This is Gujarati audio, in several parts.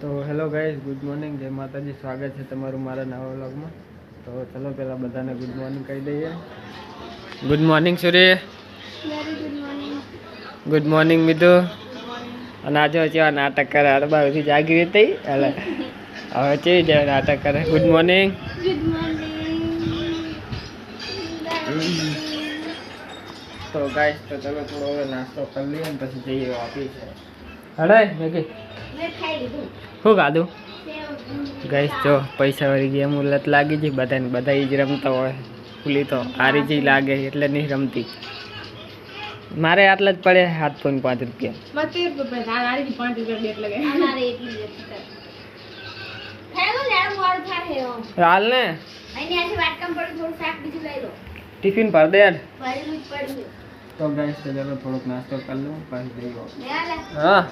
તો હેલો ગાઈઝ, ગુડ મોર્નિંગ, જય માતાજી. સ્વાગત છે તમારું મારા નવા વ્લોગમાં. તો ચલો પહેલાં બધાને ગુડ મોર્નિંગ કહી દઈએ. Good morning Surya. Good morning Mitu. અને આજે કેવા નાટક કરે, અરબા બધી જાગી હતી એટલે હવે કેવી જાય નાટક કરે. Good morning. તો ગાઈઝ તો ચલો થોડો હવે નાસ્તો કરી લઈએ ને પછી જઈએ ઓફિસ. હડાય મેગી શું ખાધું ગાઈસ? જો પૈસા વાળી ગેમ લત લાગી છે બધાને, બધા જ રમતા હોય. ખુલી તો હારી જ લાગે એટલે નહીં રમતી. મારે આટલા જ પડે 7.5 રૂપિયા. હાલ ને ટિફિન ભર દે યાર. તો ગાઈસ તો ચાલો થોડોક નાસ્તો કરી લઉં પછી જઈએ. હા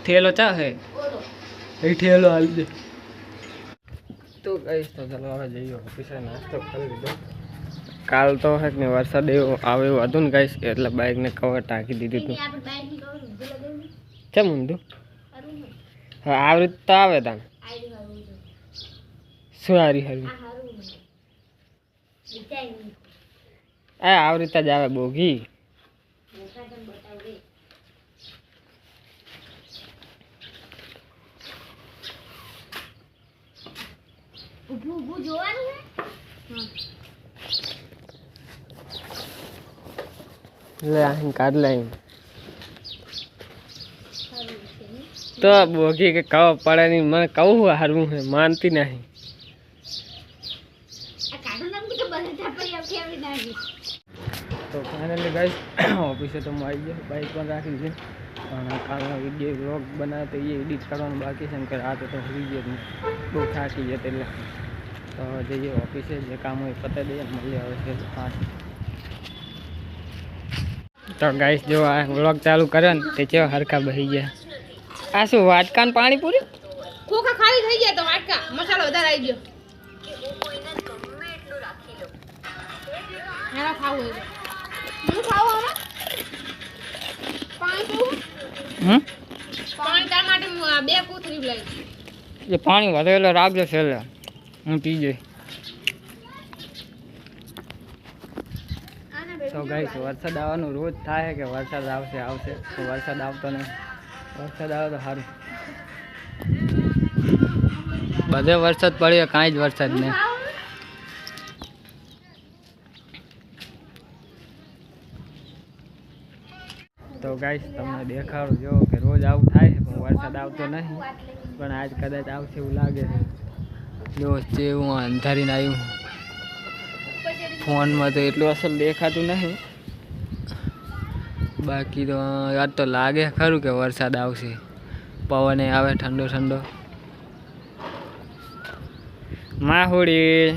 ठेलो चा है ये ठेलो हाल दे. तो गाइस तो चलो હવે જઈએ ઓફિસે. નાસ્તો કરી લીધો. કાલ તો હે ને વરસાદ એવો આવે એવું હતું ને ગાઈસ, એટલે બાઇકને કવર ટાંકી દીધું હતું. કેમ ઊંધું? હા આવી રીતે તો આવે તાન શું હારી હારી આવી રીતે જ આવે બોગી. લે અહીં કાઢ લે. તો બોગી કે કહો પડે નહીં, મને કહું હારવું હે માનતી નહીં. તો ફાઇનલી ગાઈસ ઓફિસે તો હું આવી ગયો. બાઇક પણ રાખી છે પણ કાલનો વિડીયો વ્લોગ બનાવે તો એ એડિટ કરવાનું બાકી છે ને, કે રાતે તો સુઈ ગયો જ નહીં, બહુ થાકી જતો. એટલે તો જઈએ ઓફિસે, જે કામ હોય પતાવી દઈએ. મળીએ હવે છે 5. તો ગાઈસ જો આ વ્લોગ ચાલુ કર્યો ને તે કેવા હરખા બહી ગયા. આ શું વાટકાન પાણીપુરી ખોખા ખાલી થઈ ગયા તો વાટકા મસાલો વધારે આવી ગયો. હેરા ખાવું હોય હું ખાવું હવે પાણી પીવું. પાણી તાર માટે 2 કોથળી લાવી. એ પાણી વધેલો રાખજો છેલ્લે, હું પી જઈ. તો ગાઈસ વરસાદ આવવાનું રોજ થાય કે વરસાદ આવશે આવશે, તો વરસાદ આવતો નહીં. વરસાદ આવે તો સારું. બધે વરસાદ પડ્યો, કાંઈ જ વરસાદ નહીં. તો ગાઈસ તમને દેખાડું જો કે રોજ આવું થાય છે પણ વરસાદ આવતો નહીં. પણ આજ કદાચ આવશે એવું લાગે છે. જો હું અંધારીને આવ્યું. ફોનમાં તો એટલું અસલ દેખાતું નહીં, બાકી તો યાદ તો લાગે ખરું કે વરસાદ આવશે. પવન આવે ઠંડો ઠંડો. માહોડી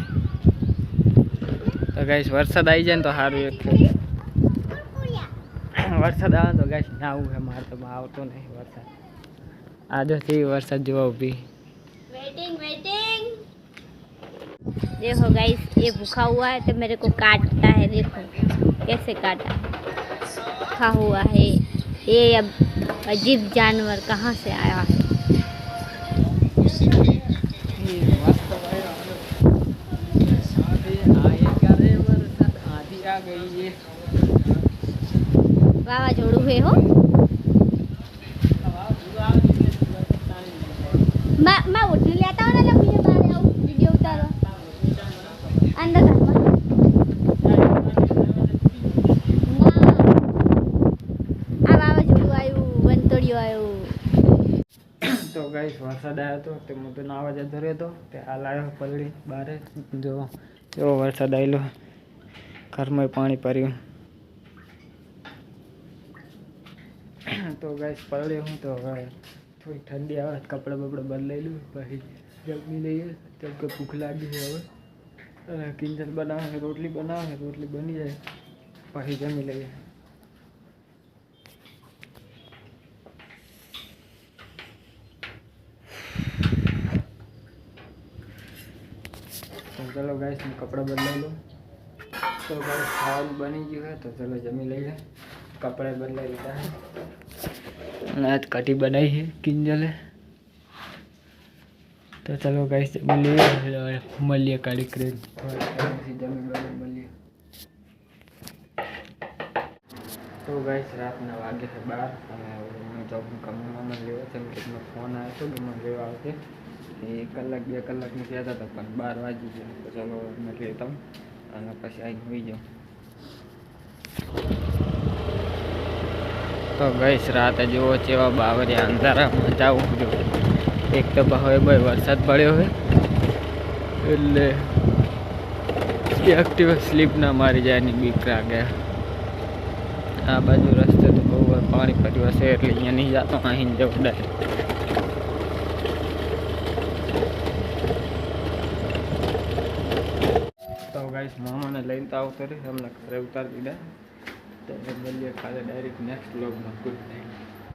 તો ગાઈસ વરસાદ આવી જાય ને તો સારું. એક વરસાદ આવે તો ગાઈસ ના આવું છે મારે તો આવતો નહીં વરસાદ. આજે થી વરસાદ જોવા ઊભી. देखो गाइस ये भूखा हुआ है तो मेरे को काटता है. देखो कैसे काटा भूखा हुआ है ये. अब अजीब जानवर कहाँ से आया है. वावाझोड़ू है हो. मैं उठने लेता हूँ ना जब ये बारे आओ वीडियो उतारो अंदर आ वावाझोड़ू आयु वंतोड़ियो आयु. તો ગાઈસ વરસાદ આવ્યો હતો તે હું તો નાવા જતો રહ્યો હતો. તે હાલ આવ્યો પલળી બારે. જો એવો વરસાદ આવેલો, ઘરમાં પાણી ભર્યું. તો ગાઈસ પલળ્યો હું તો હવે થોડી ઠંડી આવે, કપડાં બપડા બદલાઈ લઉં પછી જમી લઈએ. કેમ કે ભૂખ લાગી છે હવે. કિંજલ બનાવે, રોટલી બનાવે, રોટલી બની જાય પછી જમી લઈએ. તો ચલો ગાઈસ હું કપડાં બદલાઈ લઉં. તો ગાઈસ ખાવાનું બની ગયું છે તો ચલો જમી લઈએ. કપડાં બદલાઈ લીધા. आज कटी बनाई है किंजल है। तो चलो गाइस મળીએ કાઢી ક્રેન મળીએ। तो गाइस રાતના વાગે છે 12 અને હું જોબનું કામમાં લેવા છે કે ફોન આવ્યો હતો કે મને લેવા આવશે 1 કલાક 2 કલાકની કહેતા હતા પણ 12 વાગી ગયા તો ચલો મેં લેતા અને પછી આવી હોઈ જાઉં। તો ગાઈસ રાતે જેવો ચેવા બાવરિયા અંધારામાં જાવું જો એક તો હવે ભાઈ વરસાદ પડ્યો હોય એટલે એક્ટિવા સ્લીપ ના મારી જાય ની બીક લાગે। આ બાજુ રસ્તે તો બહુ પાણી પડ્યું હશે એટલે અહીંયા નહીં જતો અહીં જવું ડાયરેક્ટ। તો ગાઈસ મામાને લઈને તો આવતો રહી અમને ઘરે ઉતારી દીધા। તો મળીએ કાલે ડાયરેક્ટ નેક્સ્ટ વ્લોગમાં। Good night.